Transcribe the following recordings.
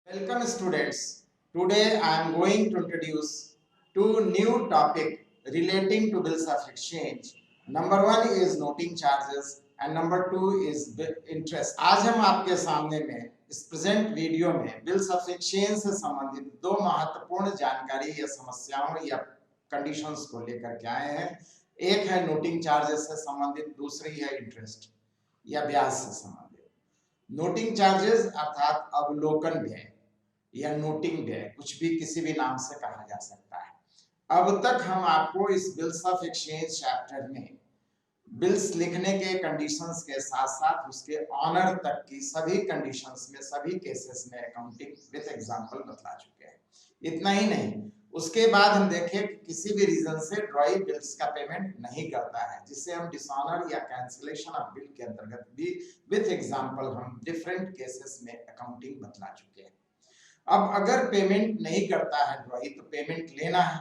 Welcome students. Today I am going to introduce two new topic relating to bills of exchange. Number one is noting charges and number two is interest. आज हम आपके सामने में इस present video में bills of exchange से संबंधित दो महत्वपूर्ण जानकारी या समस्याओं या कंडीशंस को लेकर के आए हैं। एक है नोटिंग चार्जेस से संबंधित, दूसरी है इंटरेस्ट या ब्याज से संबंधित। नोटिंग चार्जेस अर्थात अवलोकन व्यय या नोटिंग व्यय, कुछ भी किसी भी नाम से कहा जा सकता है। अब तक हम आपको इस बिल्स ऑफ एक्सचेंज चैप्टर में बिल्स लिखने के कंडीशंस के साथ साथ उसके ऑनर तक की सभी कंडीशंस में, सभी केसेस में अकाउंटिंग विद एग्जांपल बता चुके हैं। इतना ही नहीं, उसके बाद हम देखें कि किसी भी रीजन से ड्रॉई बिल्स का पेमेंट नहीं करता है, जिसे हम डिसऑनर या कैंसिलेशन ऑफ बिल के अंतर्गत भी विद एग्जांपल हम डिफरेंट केसेस में अकाउंटिंग बतला चुके हैं। अब अगर पेमेंट नहीं करता है ड्रॉई तो पेमेंट लेना है,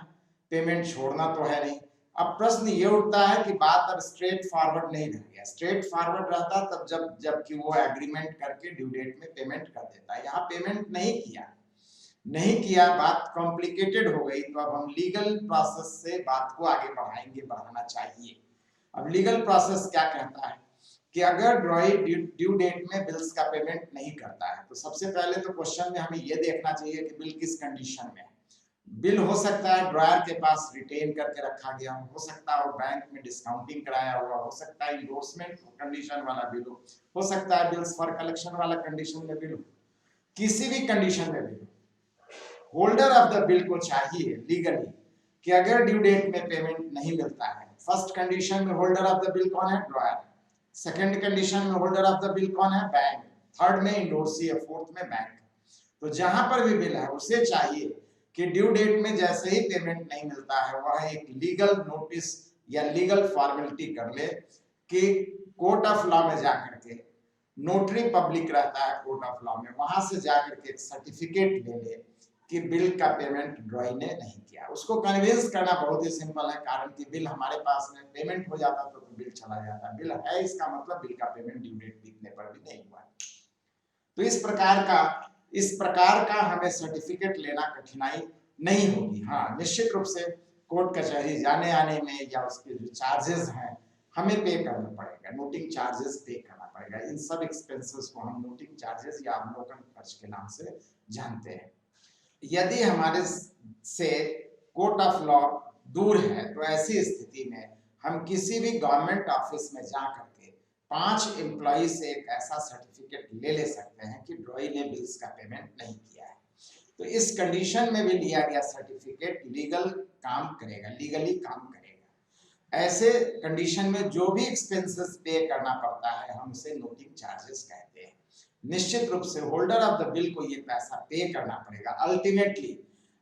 पेमेंट छोड़ना तो है नहीं। अब प्रश्न ये उठता है कि बात अब स्ट्रेट फॉरवर्ड नहीं रह गया। स्ट्रेट फॉरवर्ड रहता तब जबकि वो एग्रीमेंट करके ड्यू डेट में पेमेंट कर देता है। यहाँ पेमेंट नहीं किया, बात कॉम्प्लिकेटेड हो गई, तो अब हम लीगल प्रोसेस से बात को आगे बढ़ाना चाहिए। अब लीगल प्रोसेस क्या कहता है कि अगर ड्रॉई ड्यू डेट में बिल्स का पेमेंट नहीं करता है तो सबसे पहले तो क्वेश्चन में हमें यह देखना चाहिए कि बिल किस कंडीशन में है। बिल हो सकता है ड्रॉयर के पास रिटेन करके रखा गया हो सकता है बैंक में डिस्काउंटिंग कराया हुआ हो सकता है इंडोर्समेंट कंडीशन वाला बिल हो सकता है बिल्स फॉर कलेक्शन वाला कंडीशन में बिल हो, किसी भी कंडीशन में बिल हो। होल्डर ऑफ द बिल को चाहिए लीगली कि अगर ड्यू डेट में पेमेंट नहीं मिलता है, फर्स्ट कंडीशन में होल्डर ऑफ द बिल कौन है? ड्रॉयर। सेकंड कंडीशन में होल्डर ऑफ द बिल कौन है? बैंक। थर्ड में इंडोर्सी है, फोर्थ में बैंक। तो जहां पर भी बिल है उसे चाहिए कि ड्यू डेट में जैसे ही पेमेंट नहीं मिलता है वह एक लीगल नोटिस या लीगल फॉर्मेलिटी कर ले कि कोर्ट ऑफ लॉ में जाकर के, नोटरी पब्लिक रहता है कोर्ट ऑफ लॉ में, वहां से जाकर के एक सर्टिफिकेट ले ले कि बिल का पेमेंट ड्रॉई ने नहीं किया। उसको कन्विंस करना बहुत ही सिंपल है, कारण कि बिल हमारे पास में पेमेंट हो जाता तो बिल चला जाता। बिल है इसका मतलब बिल का पेमेंट ड्यू डेट बीतने पर भी नहीं हुआ। तो इस प्रकार का हमें सर्टिफिकेट लेना कठिनाई नहीं होगी। हाँ, निश्चित रूप से कोर्ट कचहरी जाने आने में या उसके जो चार्जेस हैं हमें पे करना पड़ेगा, नोटिंग चार्जेस पे करना पड़ेगा। इन सब एक्सपेंसेस को हम नोटिंग चार्जेस या अवलोकन खर्च के नाम से जानते हैं। यदि हमारे से कोर्ट ऑफ लॉ दूर है तो ऐसी स्थिति में हम किसी भी गवर्नमेंट ऑफिस में जा करके 5 एम्प्लॉई से एक ऐसा सर्टिफिकेट ले सकते हैं कि ड्रॉई ने बिल्स का पेमेंट नहीं किया है। तो इस कंडीशन में भी लिया गया सर्टिफिकेट लीगली काम करेगा। ऐसे कंडीशन में जो भी एक्सपेंसेस पे करना पड़ता है हम उसे नोटिंग चार्जेस कहते हैं। निश्चित रूप से होल्डर ऑफ द बिल को ये पैसा पे करना पड़ेगा।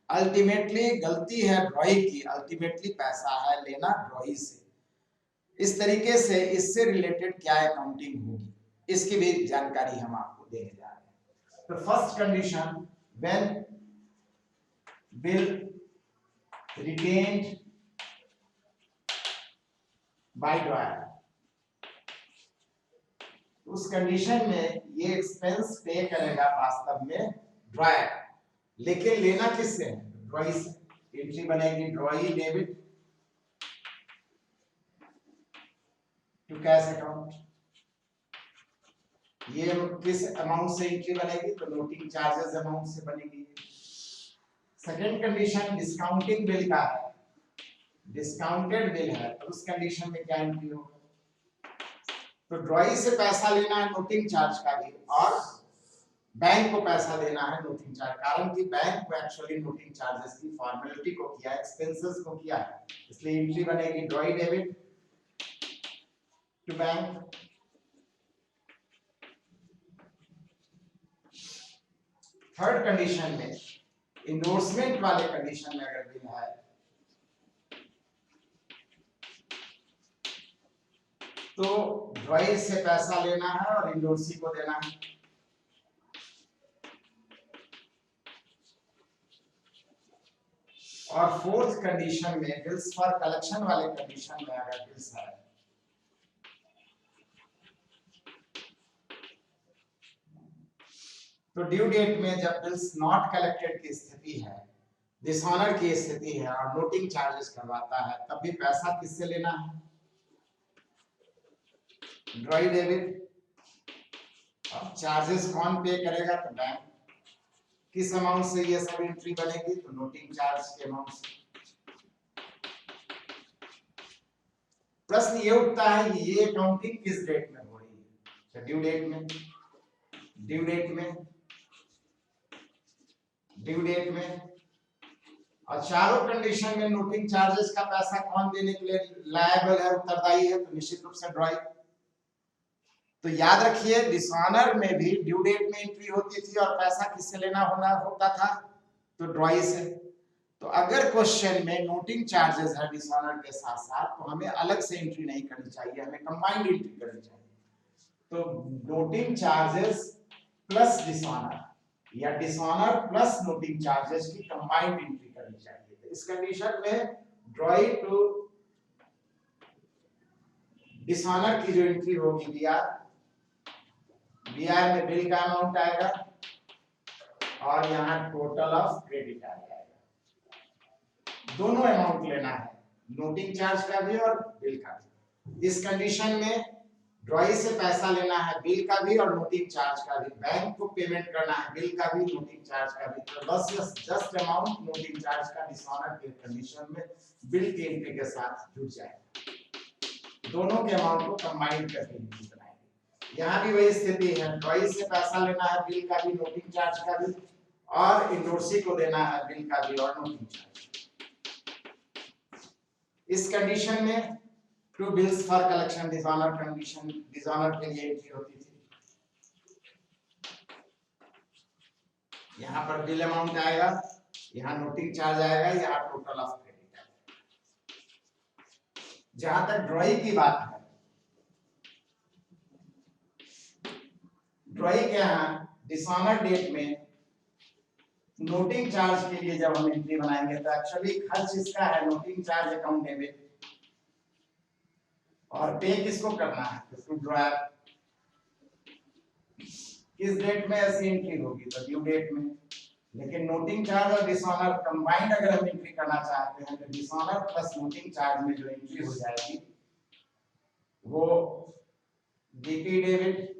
अल्टीमेटली गलती है ड्रॉई की, अल्टीमेटली पैसा है लेना ड्रॉई से। इस तरीके से इससे रिलेटेड क्या अकाउंटिंग होगी इसकी भी जानकारी हम आपको देने जा रहे हैं। तो first condition, when bill retained by dryer, उस कंडीशन में ये एक्सपेंस पे करेगा वास्तव में ड्रॉयर, लेकिन लेना किससे? ड्रॉई से। एंट्री बनेगी drawee debit to cash account. ये किस अमाउंट से एंट्री बनेगी? तो नोटिंग चार्जेस अमाउंट से बनेगी। सेकंड कंडीशन डिस्काउंटिंग बिल का है, डिस्काउंटेड बिल है तो उस कंडीशन में क्या एंट्री होगा? तो ड्रॉई से पैसा लेना है नोटिंग चार्ज का भी, और बैंक को पैसा देना है नोटिंग चार्ज, कारण कि बैंक को एक्चुअली नोटिंग चार्जेस की फॉर्मेलिटी को किया, एक्सपेंसेस को किया है, इसलिए एंट्री बनेगी drawee debit to bank. Third condition में, इंडोर्समेंट वाले कंडीशन में अगर बिल है तो ड्रॉई से पैसा लेना है और इंडोर्सी को देना है। और फोर्थ कंडीशन में बिल्स फॉर कलेक्शन वाले कंडीशन में अगर बिल्स है तो ड्यू डेट में जब बिल्स नॉट कलेक्टेड की स्थिति है, डिसऑनर की स्थिति है और नोटिंग चार्जेस करवाता है, तब भी पैसा किससे लेना है? ड्रॉई डेबिट। अब चार्जेस कौन पे करेगा? तो बैंक। किस अमाउंट से ये सब एंट्री बनेगी? तो नोटिंग चार्ज के अमाउंट से। प्रश्न ये उठता है कि ये अकाउंटिंग किस डेट में हो रही है? तो ड्यू डेट में। ड्यू डेट में, ड्यू डेट में। और चारों कंडीशन में नोटिंग चार्जेस का पैसा कौन देने के लिए लायबल है, उत्तरदायी है? तो निश्चित रूप से ड्रॉई। तो याद रखिए, डिसऑनर में भी ड्यू डेट में एंट्री होती थी और पैसा किससे लेना होता था? तो ड्रॉई से। तो अगर क्वेश्चन में नोटिंग चार्जेस है डिसऑनर के साथ साथ, तो हमें अलग से एंट्री नहीं करनी चाहिए, हमें कंबाइंड एंट्री करनी चाहिए। तो नोटिंग चार्जेस प्लस डिसऑनर या डिसऑनर प्लस नोटिंग चार्जेस की कंबाइंड एंट्री करनी चाहिए। तो इस कंडीशन में ड्रॉई टू डिसऑनर की जो एंट्री होगी बीआर में बिल का अमाउंट आएगा और यहाँ टोटल ऑफ क्रेडिट आ जाएगा। दोनों अमाउंट लेना है, नोटिंग चार्ज का भी और बिल का भी। इस कंडीशन में ड्रॉई से पैसा लेना है, बिल का भी और नोटिंग चार्ज का भी। बैंक को पेमेंट करना है, बिल का भी नोटिंग चार्ज का भी। तो बस जस्ट अमाउंट नोटिंग चार्ज का डिसऑनर के कंडीशन में बिल की एंट्री के साथ जुड़ जाएगा। दोनों के अमाउंट को कंबाइन करके एंट्री बनाएंगे। यहाँ भी वही स्थिति है, ड्रॉई से पैसा लेना है, बिल का भी नोटिंग चार्ज का भी, और इंडोर्सी को देना है बिल का भी और नोटिंग चार्ज। इस कंडीशन में two bills for collection dishonour condition, dishonour के लिए एंट्री होती थी। यहाँ पर बिल अमाउंट आएगा, यहाँ नोटिंग चार्ज आएगा, यहाँ टोटल ऑफ क्रेडिट आएगा। जहां तक ड्रॉई की बात है, ड्रॉई के यहाँ डिसऑनर डेट में नोटिंग चार्ज के लिए जब हम एंट्री बनाएंगे तो एक्चुअली खर्च इसका है नोटिंग चार्ज अकाउंट डेबिट, और पे किसको करना है? तो ड्रॉयर। किस डेट में ऐसी एंट्री होगी? तो ड्यू डेट में। लेकिन नोटिंग चार्ज और डिसऑनर कंबाइंड अगर हम एंट्री करना चाहते हैं तो डिसऑनर प्लस नोटिंग चार्ज में जो एंट्री हो जाएगी वो DP debit,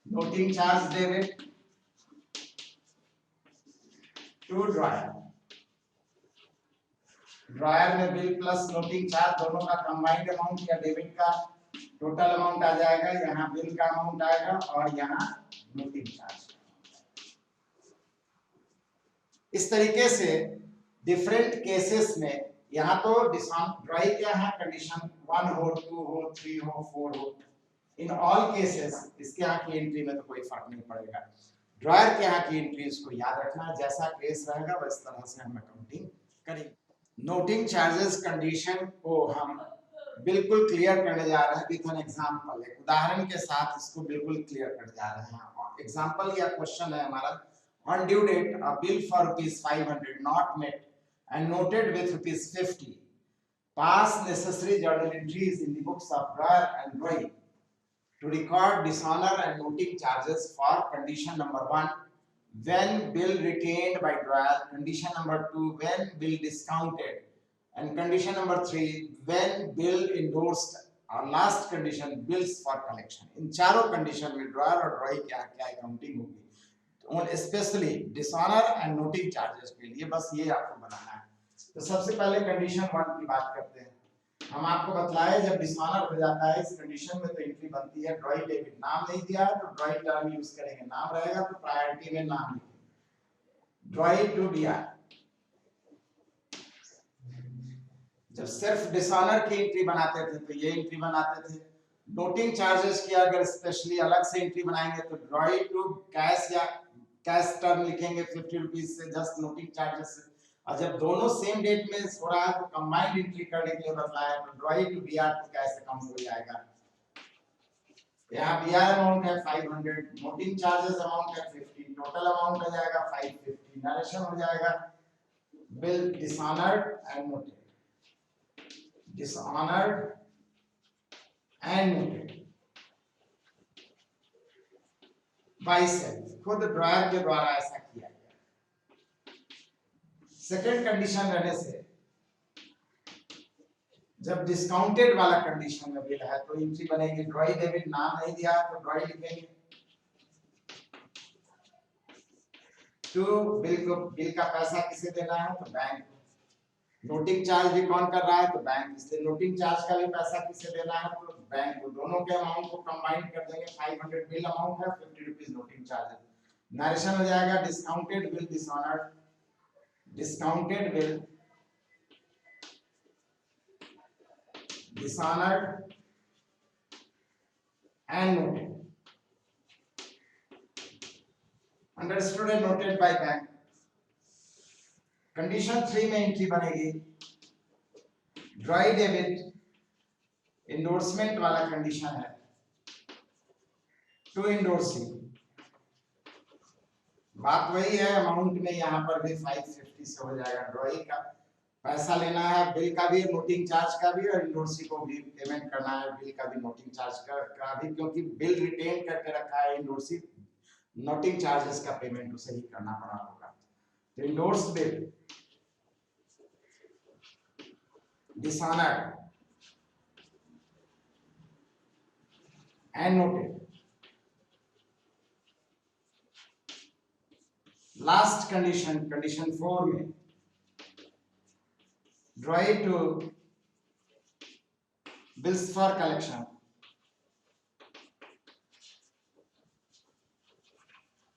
noting charge debit to drawer. Drawer में बिल प्लस नोटिंग चार्ज दोनों का कंबाइंड अमाउंट या डेबिट का टोटल अमाउंट आ जाएगा। यहाँ बिल का अमाउंट आएगा और यहाँ नोटिंग चार्ज। इस तरीके से डिफरेंट केसेस में, यहाँ तो ड्रॉई क्या है, कंडीशन 1 हो, 2 हो, 3 हो, 4 हो, इन ऑल केसेस इसके यहाँ की एंट्री में तो कोई फर्क नहीं पड़ेगा। ड्रॉयर के यहाँ की एंट्रीज को याद रखना, जैसा केस रहेगा वैस तरह से हम अकाउंटिंग करेंगे। नोटिंग चार्जेस कंडीशन को हम बिल्कुल क्लियर करने जा रहे हैं विद एन एग्जांपल। एक उदाहरण के साथ इसको बिल्कुल क्लियर करने जा रहे हैं। एग्जांपल या क्वेश्चन है हमारा, on due date a bill for ₹500 not met and noted with ₹50, pass necessary journal entries in the books of dryer and ड्रॉई to record dishonor and noting charges for condition number 1 when bill retained by dryer, condition number 2 when bill discounted, and condition number 3 when bill endorsed, और last condition bills for collection। इन चारों condition में dryer और ड्रॉई क्या क्या accounting होगी, specially dishonour and noting charges के लिए, बस ये आपको बनाना है। तो सबसे पहले कंडीशन 1 की बात करते हैं। हम आपको बतलाए जब डिसऑनर हो जाता है इस कंडीशन में तो एंट्री बनती है ड्रॉई डेबिट। नाम नहीं दिया है तो ड्रॉई टर्म यूज करेंगे, नाम रहेगा तो प्रायोरिटी में नाम लिखेंगे। Drawee to BR. जब सिर्फ डिसऑनर की एंट्री बनाते थे तो ये एंट्री बनाते थे। नोटिंग चार्जेस की अगर स्पेशली अलग से एंट्री बनाएंगे तो ड्रॉई टू कैश या कैश टर्म लिखेंगे ₹50 से, जस्ट नोटिंग चार्जेस से। और जब दोनों सेम डेट में हो रहा है तो कंबाइंड एंट्री करने के लिए बताया तो drawee to BR to cash account हो जाएगा। यहाँ बीआर अमाउंट है 500, नोटिंग चार्जेस अमाउंट है 50, टोटल अमाउंट हो जाएगा 550। नरेशन हो जाएगा bill dishonoured and noted, dishonoured and noted. By self, खुद ड्रॉयर के द्वारा ऐसा किया गया। सेकेंड कंडीशन रहने से जब डिस्काउंटेड वाला कंडीशन में बिल है तो एंट्री बनेगी ड्रॉई डेबिट, नाम नहीं दिया तो ड्रॉई लिखेंगे। टू बिल का पैसा किसे देना है तो बैंक। नोटिंग चार्ज भी कौन कर रहा है तो बैंक, इसलिए नोटिंग चार्ज का भी पैसा किसे देना है तो बैंक को। दोनों के अमाउंट को कंबाइन कर देंगे, 500 बिल अमाउंट है, 50 रुपीज नोटिंग चार्ज है। नरेशन हो जाएगा discounted bill dishonoured, discounted bill dishonored and noted, understood and noted by bank। Condition 3 में एंट्री बनेगी ड्रॉई डेबिट, इंडोर्समेंट वाला कंडीशन है, टू इंडोर्सिंग। बात वही है, अमाउंट में यहाँ पर भी 550 से हो जाएगा। ड्रॉई का पैसा लेना है, बिल का भी, नोटिंग चार्ज का भी, और इंडोर्सी को भी पेमेंट करना है, बिल का भी, नोटिंग चार्ज का भी, क्योंकि बिल रिटेन करके रखा है इंडोर्सी, नोटिंग चार्जेस का पेमेंट उसे ही करना पड़ा होगा। तो endorse bill dishonoured and noted. Last condition, condition 4 में drawee to bills for collection.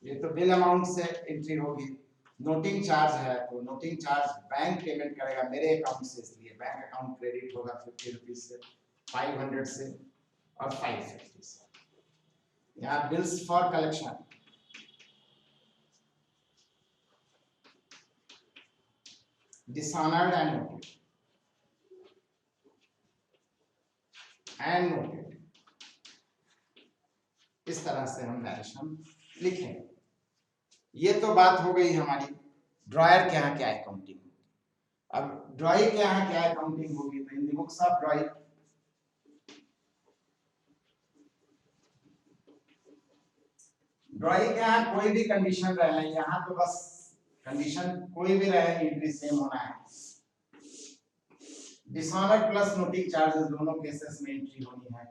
ये तो बिल अमाउंट से एंट्री होगी। नोटिंग चार्ज है तो नोटिंग चार्ज बैंक पेमेंट करेगा मेरे अकाउंट से, इसलिए बैंक अकाउंट क्रेडिट होगा 50 रुपीज से, 500 से और 550 से। यहाँ bills for collection, dishonored and noted and noted, इस तरह से हम नरेशन लिखेंगे। ये तो बात हो गई हमारी ड्रॉयर के यहाँ क्या अकाउंटिंग होगी। अब ड्रॉई के यहाँ क्या अकाउंटिंग होगी तो इन द बुक्स ऑफ ड्रॉई ड्रॉई के यहाँ कोई भी कंडीशन रहे, यहाँ तो बस कंडीशन कोई भी रहे एंट्री सेम होना है। डिसऑनर प्लस नोटिंग चार्जेस दोनों केसेस में एंट्री होनी है।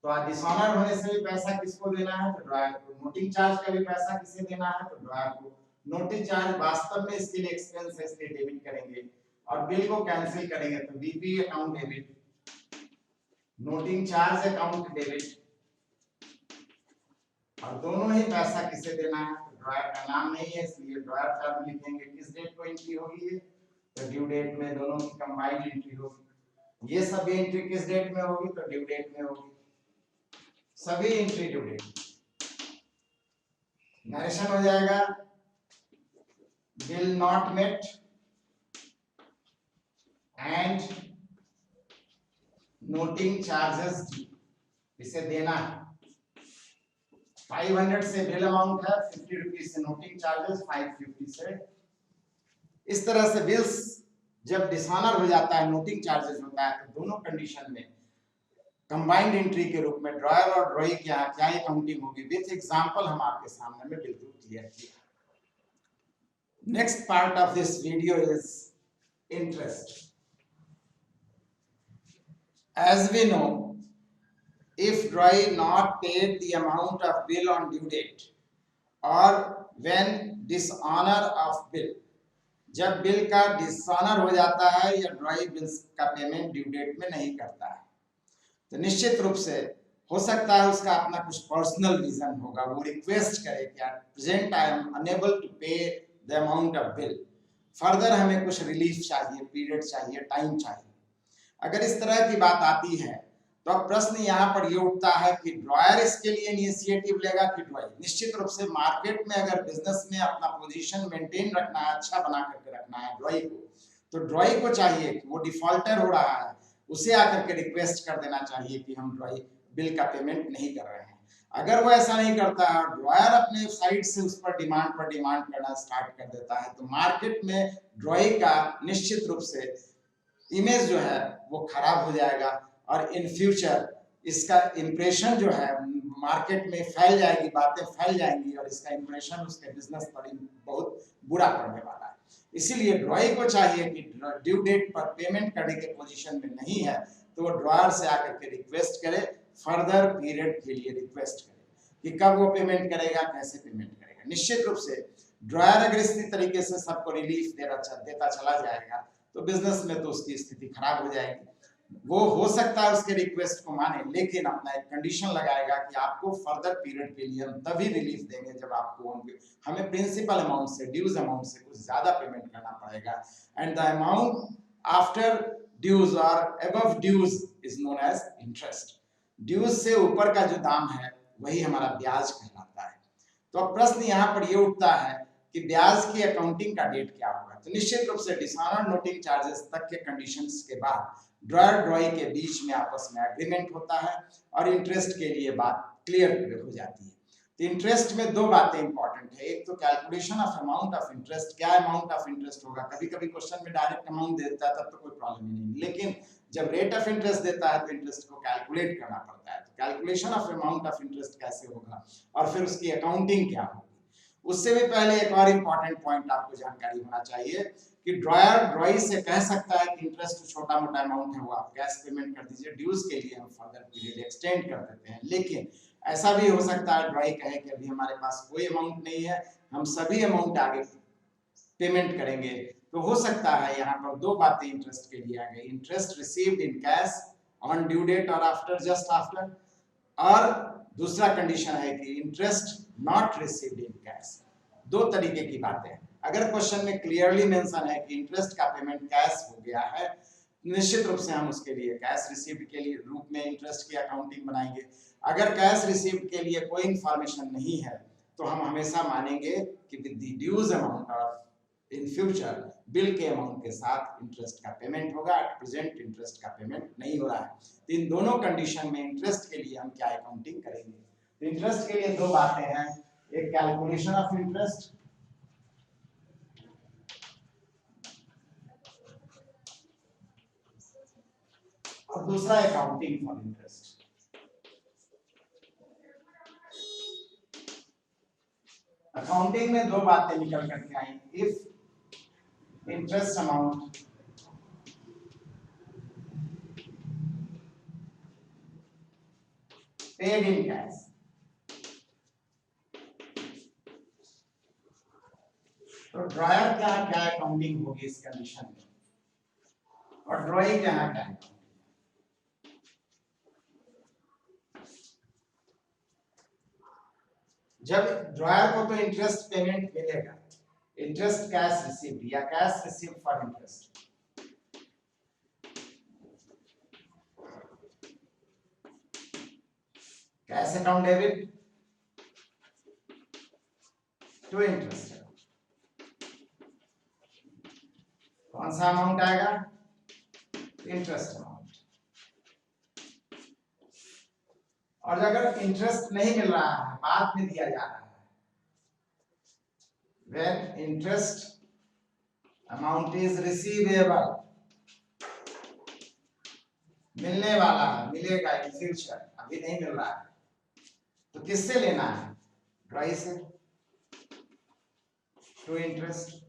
तो आज डिसऑनर होने से भी पैसा किसको देना है तो ड्रॉयर को, नोटिंग चार्ज का भी पैसा किसे देना है तो ड्रॉयर को। नोटिंग चार्ज वास्तव में इसके लिए एक्सपेंस है, इसलिए डेबिट करेंगे, और बिल को कैंसिल करेंगे तो BP account debit, noting charge account debit, और दोनों ही पैसा किसे देना है तो ड्रॉयर का नाम नहीं है, इसलिए ड्रॉयर टर्म लिखेंगे। किस डेट को एंट्री होगी ये तो ड्यू डेट में, दोनों की कंबाइंड एंट्री होगी। ये सभी एंट्री किस डेट में होगी तो ड्यू डेट में होगी, सभी एंट्री ड्यू डेट। नरेशन हो जाएगा bill not met and noting charges due, इसे देना है। 500 से बिल अमाउंट है, 50 रुपीज से नोटिंग चार्जेस, 550 से। इस तरह से बिल्स जब डिसऑनर हो जाता है, नोटिंग चार्जेस होता है, तो दोनों कंडीशन में कंबाइंड एंट्री के रूप में ड्रॉयर और ड्रॉई क्या अकाउंटिंग होगी, विथ एग्जांपल हम आपके सामने में बिल्कुल क्लियर किया। Next part of this video is interest. As we know, if ड्रॉई not paid the amount of bill on due date or when dishonor of bill, जब बिल का डिसऑनर हो जाता है या ड्रॉई बिल्स का पेमेंट ड्यू डेट में नहीं करता है, तो निश्चित रूप से हो सकता है उसका अपना कुछ पर्सनल रीजन होगा, वो रिक्वेस्ट करे कि present I am unable to pay the amount of bill, further हमें कुछ रिलीफ चाहिए, पीरियड चाहिए, टाइम चाहिए। अगर इस तरह की बात आती है तो अब प्रश्न यहाँ पर ये उठता है कि ड्रॉयर इसके लिए इनिशिएटिव लेगा कि ड्रॉई। निश्चित रूप से मार्केट में अगर बिजनेस में अपना पोजीशन मेंटेन रखना है, अच्छा बना करके रखना है ड्रॉई को, तो ड्रॉई को चाहिए कि वो डिफॉल्टर हो रहा है, उसे आकर के रिक्वेस्ट कर देना चाहिए कि हम ड्रॉई बिल का पेमेंट नहीं कर रहे हैं। अगर वो ऐसा नहीं करता है, ड्रॉयर अपने साइड से उस पर डिमांड करना स्टार्ट कर देता है, तो मार्केट में ड्रॉई का निश्चित रूप से इमेज जो है वो खराब हो जाएगा, और इन फ्यूचर इसका इंप्रेशन जो है मार्केट में फैल जाएगी, बातें फैल जाएंगी और इसका इंप्रेशन उसके बिजनेस पर बहुत बुरा पड़ने वाला है। इसीलिए ड्रॉई को चाहिए कि ड्यू डेट पर पेमेंट करने के पोजीशन में नहीं है तो वो ड्रॉयर से आकर के रिक्वेस्ट करे, फर्दर पीरियड के लिए रिक्वेस्ट करे कि कब वो पेमेंट करेगा, कैसे पेमेंट करेगा। निश्चित रूप से ड्रॉयर अगर इसी तरीके से सबको रिलीफ देता चला जाएगा तो बिजनेस में तो उसकी स्थिति खराब हो जाएगी। वो हो सकता है उसके रिक्वेस्ट को माने, लेकिन अपना एक कंडीशन लगाएगा कि आपको फर्दर पीरियड के लिए हम तभी रिलीफ देंगे जब आपको हमें प्रिंसिपल अमाउंट से, ड्यूज अमाउंट से कुछ ज्यादा पेमेंट करना पड़ेगा, and the amount after dues और above dues is known as interest. Dues से ऊपर का जो दाम है वही हमारा ब्याज कहलाता है। तो अब प्रश्न यहाँ पर ये उठता है कि ब्याज की अकाउंटिंग का डेट क्या होगा। तो निश्चित रूप से डिसऑनर नोटिंग चार्जेस तक के कंडीशंस के बाद ड्रॉयर ड्रॉई के बीच में आपस में एग्रीमेंट होता है और इंटरेस्ट के लिए बात क्लियर हो जाती है। तो इंटरेस्ट में दो बातें इंपॉर्टेंट है, एक तो calculation of amount of interest, क्या अमाउंट ऑफ इंटरेस्ट होगा। कभी कभी क्वेश्चन में डायरेक्ट अमाउंट देता है तब तो कोई प्रॉब्लम ही नहीं, लेकिन जब रेट ऑफ इंटरेस्ट देता है तो इंटरेस्ट को कैलकुलेट करना पड़ता है। तो calculation of amount of interest कैसे होगा और फिर उसकी अकाउंटिंग क्या होगी। उससे भी पहले एक और इम्पॉर्टेंट पॉइंट आपको जानकारी होना चाहिए कि ड्रॉयर ड्रॉई से कह सकता है कि इंटरेस्ट छोटा मोटा अमाउंट है वो आप कैश पेमेंट कर दीजिए, ड्यूज के लिए हम फर्दर पीरियड एक्सटेंड कर देते हैं। लेकिन ऐसा भी हो सकता है ड्रॉई कहे कि अभी हमारे पास कोई अमाउंट नहीं है, हम सभी अमाउंट आगे पेमेंट करेंगे। तो हो सकता है यहाँ पर दो बातें इंटरेस्ट के लिए आ गई, interest received in cash on due date और आफ्टर, जस्ट आफ्टर, और दूसरा कंडीशन है कि interest not received in cash. दो तरीके की बातें। अगर क्वेश्चन में क्लियरली मेंशन है कि इंटरेस्ट का पेमेंट कैश हो गया है, निश्चित रूप से हम उसके लिए कैश रिसीव्ड के लिए रूप में इंटरेस्ट की अकाउंटिंग बनाएंगे। अगर कैश रिसीव्ड के लिए कोई इंफॉर्मेशन नहीं है तो हम हमेशा मानेंगे कि विद द ड्यूज अमाउंट और इन फ्यूचर बिल के अमाउंट के साथ इंटरेस्ट का पेमेंट होगा। एट प्रेजेंट इंटरेस्ट का पेमेंट नहीं हो रहा है। तो इन दोनों कंडीशन में इंटरेस्ट के लिए हम क्या अकाउंटिंग करेंगे। तो इंटरेस्ट के लिए दो बातें हैं, एक कैलकुलेशन ऑफ इंटरेस्ट और दूसरा अकाउंटिंग फॉर इंटरेस्ट। अकाउंटिंग में दो बातें निकल करके आई, if interest amount paid in cash, तो ड्रॉयर क्या क्या अकाउंटिंग होगी इस कंडीशन में और ड्रॉई क्या क्या है। जब ड्रॉयर को तो इंटरेस्ट पेमेंट मिलेगा, इंटरेस्ट कैश रिसीव्ड या cash received for interest, cash account debit to interest. कौन सा अमाउंट आएगा, इंटरेस्ट अमाउंट। और अगर इंटरेस्ट नहीं मिल रहा है, बाद में दिया जा रहा है, when interest amount is receivable, मिलने वाला है, मिलेगा इन फ्यूचर, अभी नहीं मिल रहा है, तो किससे लेना है, ड्रॉई से, टू इंटरेस्ट।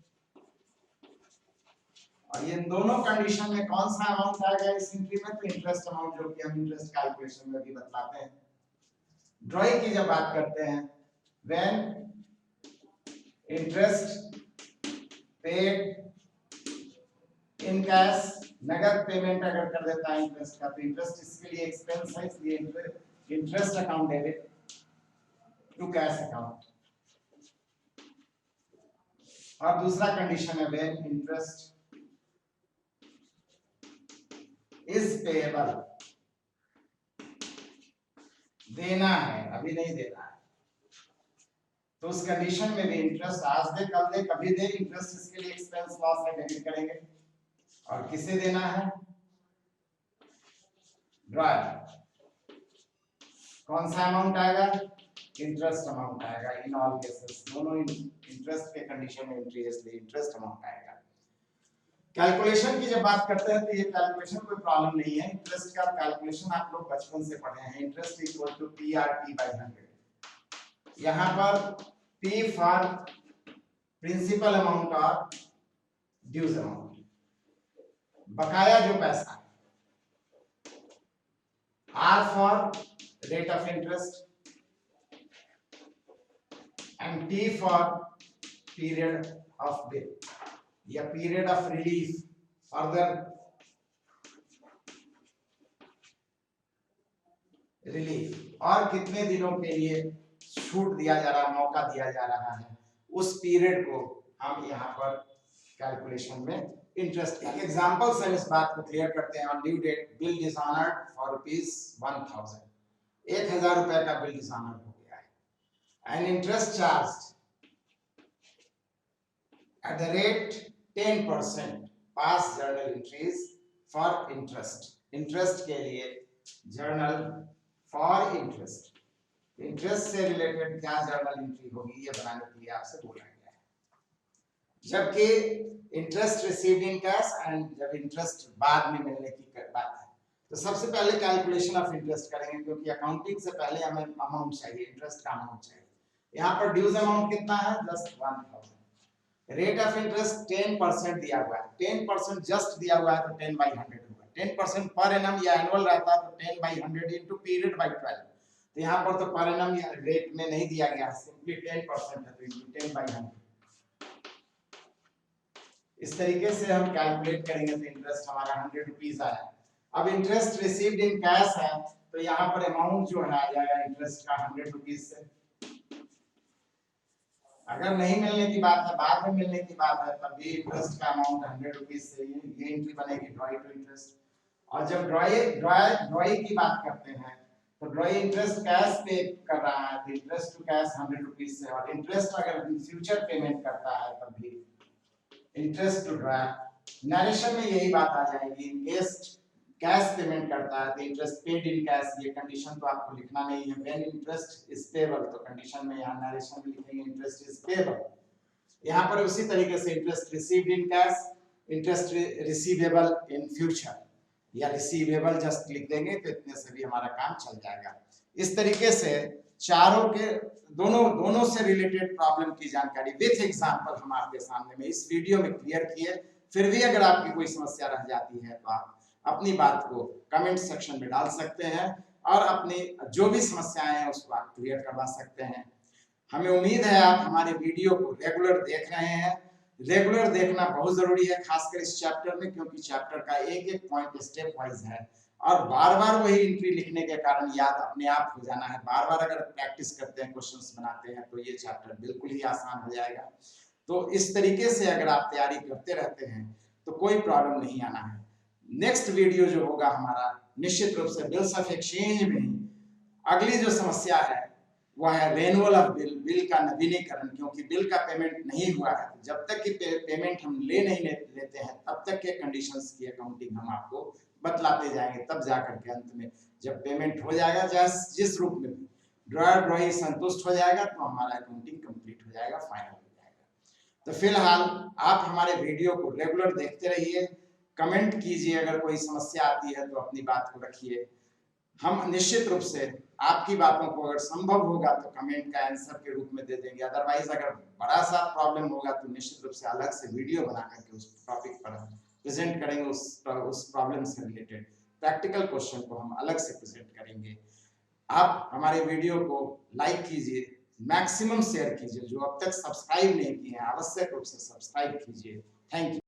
और ये दोनों कंडीशन में कौन सा अमाउंट आएगा इस एंट्री में, तो इंटरेस्ट अमाउंट, जो कि हम इंटरेस्ट कैलकुलेशन में भी बतलाते हैं। ड्रॉई की जब बात करते हैं, when interest paid in cash, नगद पेमेंट अगर कर देता है इंटरेस्ट का, तो इंटरेस्ट इसके लिए एक्सपेंस है, इसलिए interest account debit to cash account. और दूसरा कंडीशन है when interest is payable, देना है, अभी नहीं देना है, तो उस कंडीशन में भी इंटरेस्ट आज दे कल दे कभी दे, इंटरेस्ट इसके लिए एक्सपेंस लॉस है, डेबिट करेंगे। और किसे देना है, ड्रॉयर। कौन सा अमाउंट आएगा, इंटरेस्ट अमाउंट आएगा इन ऑल केसेस, दोनों इंटरेस्ट के कंडीशन में एंट्री, इसलिए इंटरेस्ट अमाउंट आएगा। कैलकुलेशन की जब बात करते हैं तो ये कैलकुलेशन कोई प्रॉब्लम नहीं है। इंटरेस्ट का कैलकुलेशन आप लोग बचपन से पढ़े हैं। Interest equal to P R T by 100। यहाँ पर P फॉर प्रिंसिपल अमाउंट और ड्यूज अमाउंट, बकाया जो पैसा है। R for rate of interest and T for period of bill या period of relief, further relief, और कितने दिनों के लिए छूट दिया जा रहा, मौका दिया जा रहा है, उस पीरियड को हम यहाँ पर कैलकुलेशन में इंटरेस्ट। एग्जांपल से इस बात को क्लियर करते हैं। On due date bill dishonoured for ₹1000, 1000 रुपए का बिल डिसऑनर्ड हो गया है and interest charge at the rate 10% pass journal entries for interest। Interest के लिए जर्नल फॉर इंटरेस्ट, इंटरेस्ट से रिलेटेड क्या जर्नल एंट्री होगी ये बनाने के लिए आपसे बोला गया है। जबकि interest received in cash and जब इंटरेस्ट बाद में मिलने की बात है तो सबसे पहले कैलकुलेशन ऑफ इंटरेस्ट करेंगे, क्योंकि अकाउंटिंग से पहले हमें अमाउंट चाहिए, इंटरेस्ट का अमाउंट चाहिए। यहाँ पर ड्यूज अमाउंट कितना है? जस्ट 1000। रेट ऑफ इंटरेस्ट 10% दिया हुआ है, 10% जस्ट दिया हुआ है तो 10/100 होगा। 10% पर एनम या एनुअल रहता तो 10/100 इनटू पीरियड बाय 12। तो यहाँ पर तो पर एनम या रेट में नहीं दिया गया, सिंपली 10% है तो इनटू 10/100। इस तरीके से हम कैलकुलेट करेंगे तो इंटरेस्ट हमारा 100 रुपीस आया। अब इंटरेस्ट रिसीव्ड इन कैश है तो यहाँ पर अमाउंट जो है आ जाएगा इंटरेस्ट का 100 रुपीस से। अगर नहीं मिलने की बात है, बाद में मिलने की बात है, तब भी इंटरेस्ट का अमाउंट 100 रुपीस से ये एंट्री बनेगी, ड्रॉई टू इंटरेस्ट। और जब ड्रॉई की बात करते हैं तो ड्रॉई इंटरेस्ट कैश पे कर रहा है तो इंटरेस्ट टू कैश 100 रुपीस से, और इंटरेस्ट अगर फ्यूचर पेमेंट करता है तब भी इंटरेस्ट टू ड्रॉई। नरेशन में यही बात आ जाएगी, इन केस कैश पेमेंट करता है तो इंटरेस्ट पेड इन कैश। ये कंडीशन तो आपको लिखना नहीं है। व्हेन इंटरेस्ट इज पेबल, तो कंडीशन में यहाँ नरेशन में लिखेंगे इंटरेस्ट इज पेबल। यहाँ पर उसी तरीके से interest received in cash, interest receivable in future या रिसीवेबल जस्ट लिख देंगे तो इतने से भी हमारा काम चल जाएगा। इस तरीके से चारों के दोनों से रिलेटेड प्रॉब्लम की जानकारी विथ एग्जांपल हम आपके सामने में इस वीडियो में क्लियर किए। फिर भी अगर आपकी कोई समस्या रह जाती है तो आप अपनी बात को कमेंट सेक्शन में डाल सकते हैं और अपनी जो भी समस्याएं हैं उसको आप क्लियर करवा सकते हैं। हमें उम्मीद है आप हमारे वीडियो को रेगुलर देख रहे हैं। रेगुलर देखना बहुत जरूरी है, खासकर इस चैप्टर में, क्योंकि चैप्टर का एक एक पॉइंट स्टेप वाइज है और बार बार वही एंट्री लिखने के कारण याद अपने आप हो जाना है। बार बार अगर प्रैक्टिस करते हैं, क्वेश्चंस बनाते हैं तो ये चैप्टर बिल्कुल ही आसान हो जाएगा। तो इस तरीके से अगर आप तैयारी करते रहते हैं तो कोई प्रॉब्लम नहीं आना है। नेक्स्ट वीडियो जो होगा हमारा निश्चित रूप से बिल्स ऑफ एक्सचेंज में अगली जो समस्या है वह है रेन्युअल ऑफ बिल, बिल का नवीनीकरण। क्योंकि बिल का पेमेंट नहीं हुआ है, जब तक कि पेमेंट हम लेते हैं तब तक के कंडीशंस की अकाउंटिंग हम आपको बतलाते जाएंगे। तब जाकर के अंत में जब पेमेंट हो जाएगा, चाहे जिस रूप में भी, ड्रॉई संतुष्ट हो जाएगा तो हमारा अकाउंटिंग कंप्लीट हो जाएगा, फाइनल हो जाएगा। तो फिलहाल आप हमारे वीडियो को रेगुलर देखते रहिए, कमेंट कीजिए, अगर कोई समस्या आती है तो अपनी बात को रखिए। हम निश्चित रूप से आपकी बातों को अगर संभव होगा तो कमेंट का आंसर के रूप में दे देंगे। अदरवाइज अगर बड़ा सा प्रॉब्लम होगा तो निश्चित रूप से अलग से वीडियो बना करके उस टॉपिक पर प्रेजेंट करेंगे। उस प्रॉब्लम से रिलेटेड प्रैक्टिकल क्वेश्चन को हम अलग से प्रेजेंट करेंगे। आप हमारे वीडियो को लाइक कीजिए, मैक्सिमम शेयर कीजिए। जो अब तक सब्सक्राइब नहीं किए हैं आवश्यक रूप से सब्सक्राइब कीजिए। Thank you.